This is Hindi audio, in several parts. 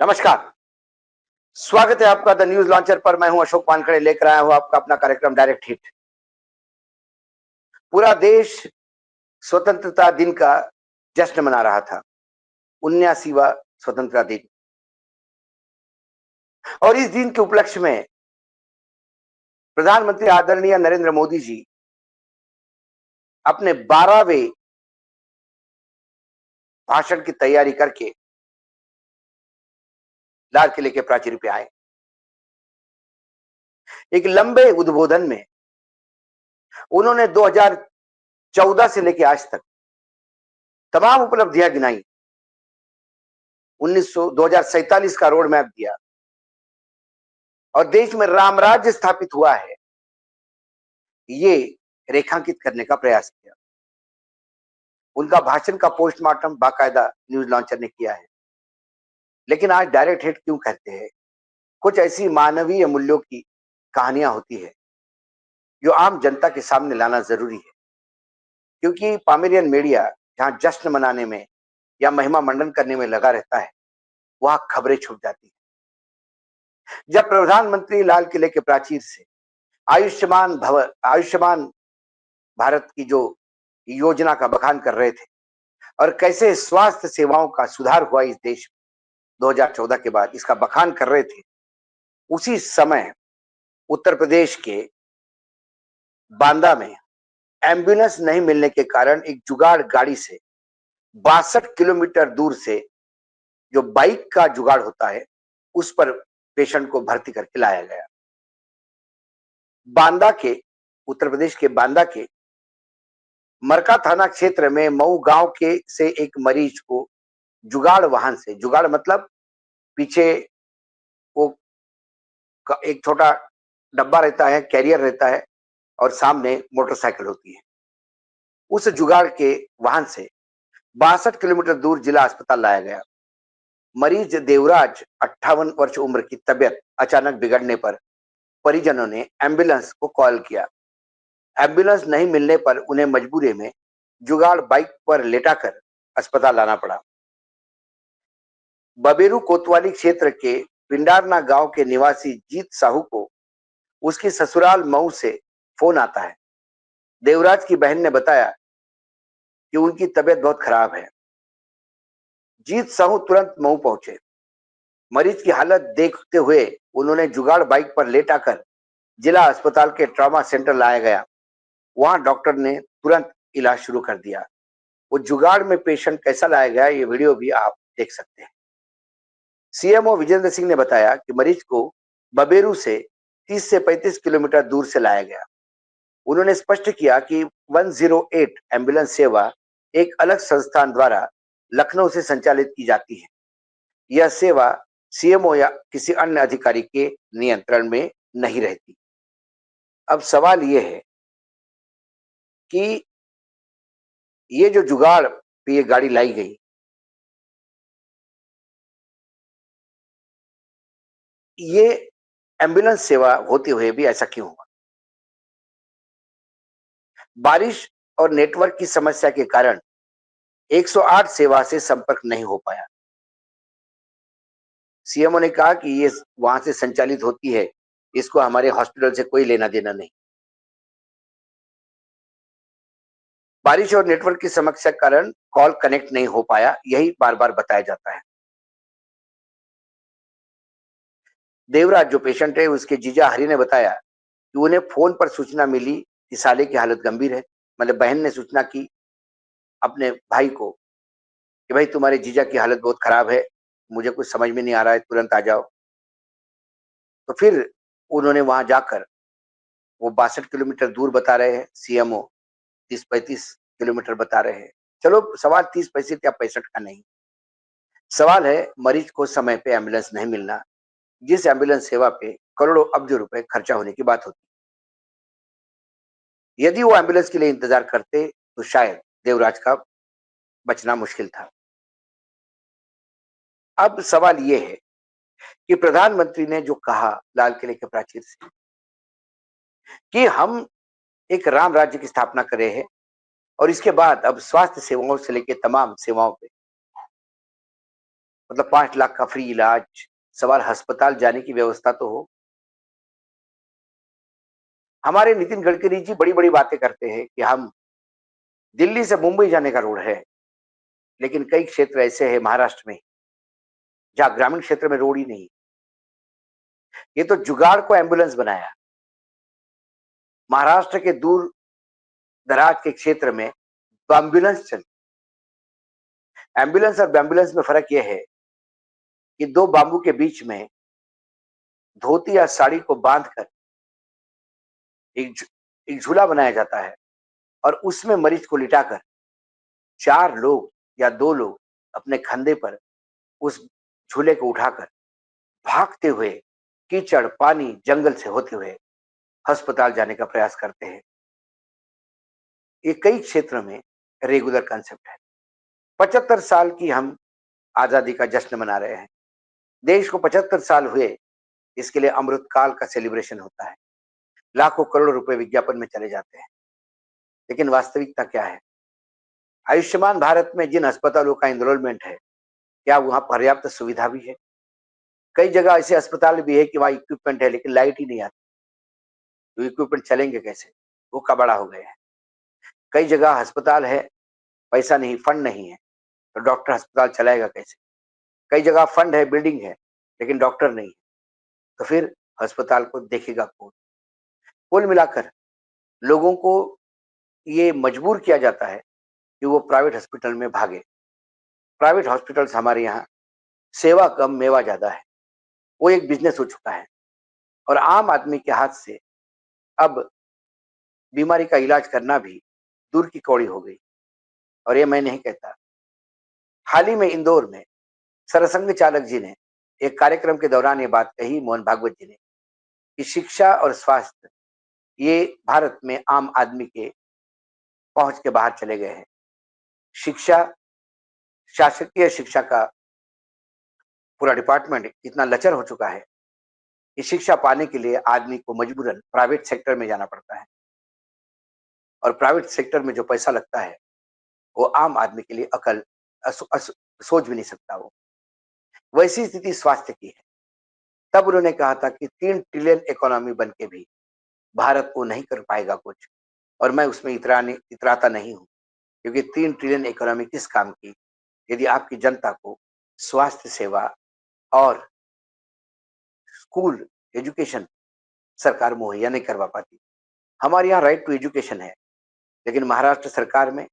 नमस्कार। स्वागत है आपका द न्यूज लॉन्चर पर। मैं हूं अशोक वानखड़े, लेकर आया हूं आपका अपना कार्यक्रम डायरेक्ट हिट। पूरा देश स्वतंत्रता दिन का जश्न मना रहा था, 79वां स्वतंत्रता दिन। और इस दिन के उपलक्ष्य में प्रधानमंत्री आदरणीय नरेंद्र मोदी जी अपने 12वें भाषण की तैयारी करके लाल किले के प्राचीर पे आए। एक लंबे उद्बोधन में उन्होंने 2014 से लेकर आज तक तमाम उपलब्धियां गिनाई। 2047 का रोड मैप दिया और देश में राम राज्य स्थापित हुआ है, ये रेखांकित करने का प्रयास किया। उनका भाषण का पोस्टमार्टम बाकायदा न्यूज लॉन्चर ने किया है। लेकिन आज डायरेक्ट हिट क्यों कहते हैं? कुछ ऐसी मानवीय मूल्यों की कहानियां होती है जो आम जनता के सामने लाना जरूरी है, क्योंकि पामेरियन मीडिया जहां जश्न मनाने में या महिमा मंडन करने में लगा रहता है, वहां खबरें छुप जाती है। जब प्रधानमंत्री लाल किले के प्राचीर से आयुष्मान भारत की जो योजना का बखान कर रहे थे और कैसे स्वास्थ्य सेवाओं का सुधार हुआ इस देश में 2014 के बाद, इसका बखान कर रहे थे, उसी समय उत्तर प्रदेश के बांदा में एम्बुलेंस नहीं मिलने के कारण एक जुगाड़ गाड़ी से 62 किलोमीटर दूर से, जो बाइक का जुगाड़ होता है, उस पर पेशेंट को भर्ती करके लाया गया। बांदा के उत्तर प्रदेश के बांदा के मरका थाना क्षेत्र में मऊ गांव के से एक मरीज को जुगाड़ वाहन से, जुगाड़ मतलब पीछे वो एक छोटा डब्बा रहता है, कैरियर रहता है और सामने मोटरसाइकिल होती है। उस जुगाड़ के वाहन से 62 किलोमीटर दूर जिला अस्पताल लाया गया। मरीज देवराज 58 वर्ष उम्र की तबीयत अचानक बिगड़ने पर परिजनों ने एम्बुलेंस को कॉल किया। एम्बुलेंस नहीं मिलने पर उन्हें मजबूरी में जुगाड़ बाइक पर लेटाकर अस्पताल लाना पड़ा। बबेरू कोतवाली क्षेत्र के पिंडारना गांव के निवासी जीत साहू को उसकी ससुराल मऊ से फोन आता है। देवराज की बहन ने बताया कि उनकी तबीयत बहुत खराब है। जीत साहू तुरंत मऊ पहुंचे। मरीज की हालत देखते हुए उन्होंने जुगाड़ बाइक पर लेटाकर जिला अस्पताल के ट्रॉमा सेंटर लाया गया। वहां डॉक्टर ने तुरंत इलाज शुरू कर दिया। वो जुगाड़ में पेशेंट कैसा लाया गया, ये वीडियो भी आप देख सकते हैं। सीएमओ विजेंद्र सिंह ने बताया कि मरीज को बबेरू से 30 से 35 किलोमीटर दूर से लाया गया। उन्होंने स्पष्ट किया कि 108 एम्बुलेंस सेवा एक अलग संस्थान द्वारा लखनऊ से संचालित की जाती है। यह सेवा सीएमओ या किसी अन्य अधिकारी के नियंत्रण में नहीं रहती। अब सवाल यह है कि ये जो जुगाड़ पे ये गाड़ी लाई गई, ये एम्बुलेंस सेवा होते हुए भी ऐसा क्यों हुआ? बारिश और नेटवर्क की समस्या के कारण 108 सेवा से संपर्क नहीं हो पाया। सीएमओ ने कहा कि ये वहां से संचालित होती है, इसको हमारे हॉस्पिटल से कोई लेना देना नहीं। बारिश और नेटवर्क की समस्या के कारण कॉल कनेक्ट नहीं हो पाया, यही बार बार बताया जाता है। देवराज जो पेशेंट है, उसके जीजा हरि ने बताया कि उन्हें फोन पर सूचना मिली कि साले की हालत गंभीर है। मतलब बहन ने सूचना की अपने भाई को कि भाई तुम्हारे जीजा की हालत बहुत खराब है, मुझे कुछ समझ में नहीं आ रहा है, तुरंत आ जाओ। तो फिर उन्होंने वहां जाकर, वो 62 किलोमीटर दूर बता रहे हैं सीएमओ, 30-35 किलोमीटर बता रहे हैं। चलो, सवाल 30-35 या 65 का नहीं, सवाल है मरीज को समय पे एम्बुलेंस नहीं मिलना, जिस एम्बुलेंस सेवा पे करोड़ों अब्जों रुपए खर्चा होने की बात होती। यदि वो एम्बुलेंस के लिए इंतजार करते तो शायद देवराज का बचना मुश्किल था। अब सवाल ये है कि प्रधानमंत्री ने जो कहा लाल किले के प्राचीर से कि हम एक राम राज्य की स्थापना कर रहे हैं और इसके बाद अब स्वास्थ्य सेवाओं से लेकर तमाम सेवाओं पे मतलब 5 लाख का फ्री इलाज, सवाल अस्पताल जाने की व्यवस्था तो हो। हमारे नितिन गडकरी जी बड़ी-बड़ी बातें करते हैं कि हम दिल्ली से मुंबई जाने का रोड है, लेकिन कई क्षेत्र ऐसे हैं महाराष्ट्र में, जहाँ ग्रामीण क्षेत्र में रोड ही नहीं। ये तो जुगाड़ को एम्बुलेंस बनाया। महाराष्ट्र के दूर दराज के क्षेत्र में एम्बुलेंस चली। एम्बुलेंस और एम्बुलेंस में फ़र्क ये है कि 2 बाम्बू के बीच में धोती या साड़ी को बाँधकर एक झू एक झूला बनाया जाता है और उसमें मरीज को लिटाकर 4 लोग या 2 लोग अपने कंधे पर उस झूले को उठाकर भागते हुए कीचड़, पानी, जंगल से होते हुए अस्पताल जाने का प्रयास करते हैं। ये कई क्षेत्रों में रेगुलर कांसेप्ट है। 75 साल की हम आज़ादी का जश्न मना रहे हैं। देश को 75 साल हुए, इसके लिए अमृतकाल का सेलिब्रेशन होता है। लाखों करोड़ों रुपए विज्ञापन में चले जाते हैं। लेकिन वास्तविकता क्या है? आयुष्मान भारत में जिन अस्पतालों का एनरोलमेंट है, क्या वहाँ पर्याप्त सुविधा भी है? कई जगह ऐसे अस्पताल भी है कि वहाँ इक्विपमेंट है लेकिन लाइट ही नहीं आती। तो इक्विपमेंट चलेंगे कैसे? वो कबाड़ा हो गए हैं। कई जगह अस्पताल है, पैसा नहीं, फंड नहीं है, तो डॉक्टर अस्पताल चलाएगा कैसे? कई जगह फंड है, बिल्डिंग है, लेकिन डॉक्टर नहीं है, तो फिर अस्पताल को देखेगा कौन? कुल मिलाकर लोगों को ये मजबूर किया जाता है कि वो प्राइवेट हॉस्पिटल में भागे। प्राइवेट हॉस्पिटल्स हमारे यहाँ सेवा कम, मेवा ज़्यादा है। वो एक बिज़नेस हो चुका है और आम आदमी के हाथ से अब बीमारी का इलाज करना भी दूर की कौड़ी हो गई। और ये मैं नहीं कहता। हाल ही में इंदौर में सरसंघ चालक जी ने एक कार्यक्रम के दौरान ये बात कही, मोहन भागवत जी ने, कि शिक्षा और स्वास्थ्य ये भारत में आम आदमी के पहुँच के बाहर चले गए हैं। शिक्षा, शासकीय शिक्षा का पूरा डिपार्टमेंट इतना लचर हो चुका है कि शिक्षा पाने के लिए आदमी को मजबूरन प्राइवेट सेक्टर में जाना पड़ता है और प्राइवेट सेक्टर में जो पैसा लगता है, वो आम आदमी के लिए अकल सोच भी नहीं सकता वो। वैसी स्थिति स्वास्थ्य की है। तब उन्होंने कहा था कि 3 ट्रिलियन इकोनॉमी बन के भी भारत वो नहीं कर पाएगा कुछ और मैं उसमें इतराता नहीं हूँ, क्योंकि 3 ट्रिलियन इकोनॉमी किस काम की, यदि आपकी जनता को स्वास्थ्य सेवा और स्कूल, एजुकेशन सरकार मुहैया नहीं करवा पाती। हमारे यहाँ राइट टू एजुकेशन है, लेकिन महाराष्ट्र सरकार में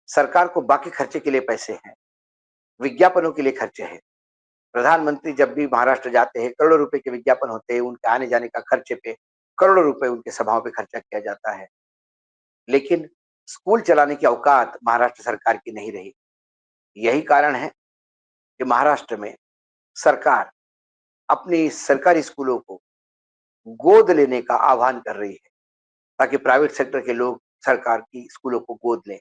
सरकार को बाकी खर्चे के लिए पैसे हैं, विज्ञापनों के लिए खर्चे हैं। प्रधानमंत्री जब भी महाराष्ट्र जाते हैं, करोड़ों रुपए के विज्ञापन होते हैं, उनके आने-जाने का खर्चे पे करोड़ों रुपए उनके सभाओं पे खर्चा किया जाता है। लेकिन स्कूल चलाने की औकात महाराष्ट्र सरकार की नहीं रही। यही कारण है कि महाराष्ट्र में सरकार अपनी सरकारी स्कूलों को गोद लेने का आह्वान कर रही है, ताकि प्राइवेट सेक्टर के लोग सरकार की स्कूलों को गोद लें।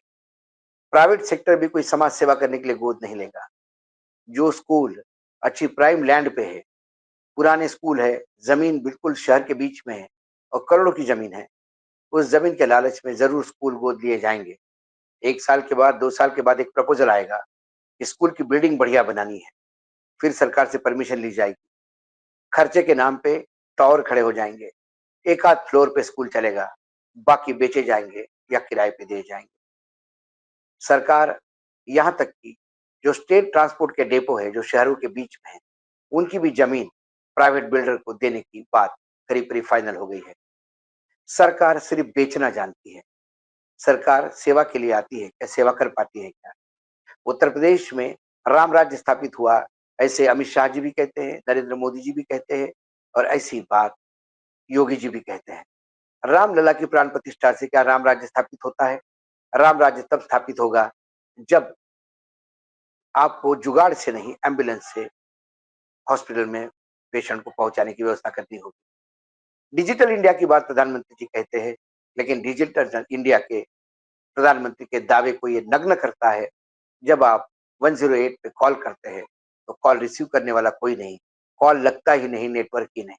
प्राइवेट सेक्टर भी कोई समाज सेवा करने के लिए गोद नहीं लेगा। जो स्कूल अच्छी प्राइम लैंड पे है, पुराने स्कूल है, ज़मीन बिल्कुल शहर के बीच में है और करोड़ों की ज़मीन है, उस ज़मीन के लालच में ज़रूर स्कूल गोद लिए जाएँगे। 1 साल के बाद, 2 साल के बाद एक प्रपोज़ल आएगा कि स्कूल की बिल्डिंग बढ़िया बनानी है, फिर सरकार से परमिशन ली जाएगी। खर्चे के नाम पे टावर खड़े हो जाएँगे, एक आध फ्लोर पे स्कूल चलेगा, बाकी बेचे जाएँगे या किराए पे दिए जाएँगे। सरकार यहाँ तक कि जो स्टेट ट्रांसपोर्ट के डिपो है, जो शहरों के बीच में है, उनकी भी ज़मीन प्राइवेट बिल्डर को देने की बात करीब-करीब फाइनल हो गई है। सरकार सिर्फ़ बेचना जानती है। सरकार सेवा के लिए आती है, क्या सेवा कर पाती है क्या? उत्तर प्रदेश में राम राज्य स्थापित हुआ, ऐसे अमित शाह जी भी कहते हैं, नरेंद्र मोदी जी भी कहते हैं और ऐसी बात योगी जी भी कहते हैं। रामलला की प्राण प्रतिष्ठा से क्या राम राज्य स्थापित होता है? राम राज्य तब स्थापित होगा जब आपको जुगाड़ से नहीं, एम्बुलेंस से हॉस्पिटल में पेशेंट को पहुँचाने की व्यवस्था करनी होगी। डिजिटल इंडिया की बात प्रधानमंत्री जी कहते हैं, लेकिन डिजिटल इंडिया के प्रधानमंत्री के दावे को ये नग्न करता है, जब आप 108 पे कॉल करते हैं, तो कॉल रिसीव करने वाला कोई नहीं, कॉल लगता ही नहीं, नेटवर्क ही नहीं।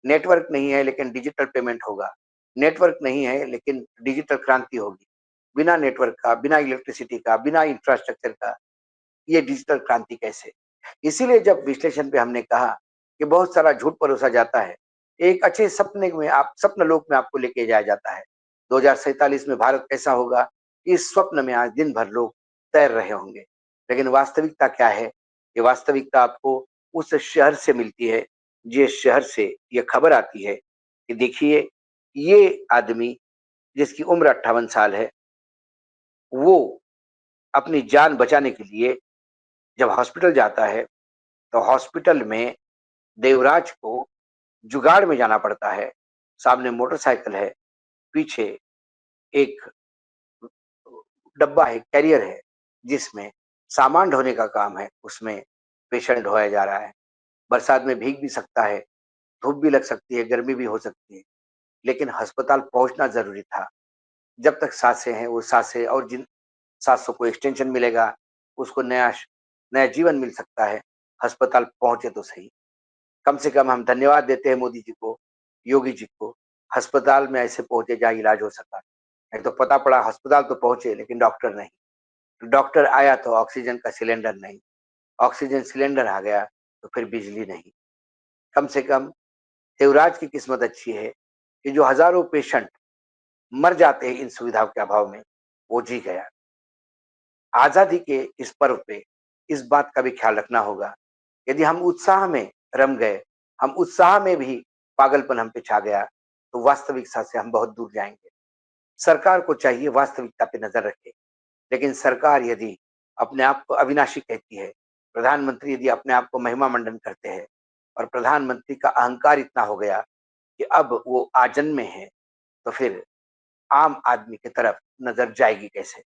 नेटवर्क नहीं है लेकिन डिजिटल पेमेंट होगा, नेटवर्क नहीं है लेकिन डिजिटल क्रांति होगी। बिना नेटवर्क का, बिना इलेक्ट्रिसिटी का, बिना इंफ्रास्ट्रक्चर का ये डिजिटल क्रांति कैसे? इसीलिए जब विश्लेषण पे हमने कहा कि बहुत सारा झूठ परोसा जाता है, एक अच्छे सपने में आप स्वप्न लोक में आपको लेके जाया जाता है। 2047 में भारत कैसा होगा, इस स्वप्न में आज दिन भर लोग तैर रहे होंगे। लेकिन वास्तविकता क्या है? ये वास्तविकता आपको उस शहर से मिलती है, जिस शहर से ये खबर आती है कि देखिए, ये आदमी जिसकी उम्र 58 साल है, वो अपनी जान बचाने के लिए जब हॉस्पिटल जाता है, तो हॉस्पिटल में देवराज को जुगाड़ में जाना पड़ता है। सामने मोटरसाइकिल है, पीछे एक डब्बा है, कैरियर है, जिसमें सामान ढोने का काम है, उसमें पेशेंट ढोया जा रहा है। बरसात में भीग भी सकता है, धूप भी लग सकती है, गर्मी भी हो सकती है, लेकिन अस्पताल पहुँचना ज़रूरी था। जब तक साँसें हैं, वो साँसें और जिन सांसों को एक्सटेंशन मिलेगा, उसको नया जीवन मिल सकता है। अस्पताल पहुँचे तो सही। कम से कम हम धन्यवाद देते हैं मोदी जी को, योगी जी को, अस्पताल में ऐसे पहुँचे जहाँ इलाज हो सका। नहीं तो पता पड़ा अस्पताल तो पहुँचे लेकिन डॉक्टर नहीं। डॉक्टर आया तो ऑक्सीजन का सिलेंडर नहीं, ऑक्सीजन सिलेंडर आ गया तो फिर बिजली नहीं। कम से कम देवराज की किस्मत अच्छी है कि जो हज़ारों पेशेंट मर जाते हैं इन सुविधाओं के अभाव में, वो जी गया। आज़ादी के इस पर्व पे इस बात का भी ख्याल रखना होगा, यदि हम उत्साह में रम गए, हम उत्साह में भी पागलपन हम पे छा गया, तो वास्तविकता से हम बहुत दूर जाएँगे। सरकार को चाहिए वास्तविकता पे नज़र रखे, लेकिन सरकार यदि अपने आप को अविनाशी कहती है, प्रधानमंत्री यदि अपने आप को महिमा मंडन करते हैं और प्रधानमंत्री का अहंकार इतना हो गया कि अब वो आजन्मे हैं, तो फिर आम आदमी की तरफ नज़र जाएगी कैसे?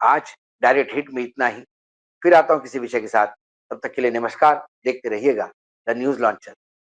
आज डायरेक्ट हिट में इतना ही। फिर आता हूँ किसी विषय के साथ। तब तक के लिए नमस्कार। देखते रहिएगा द न्यूज़ लॉन्चर।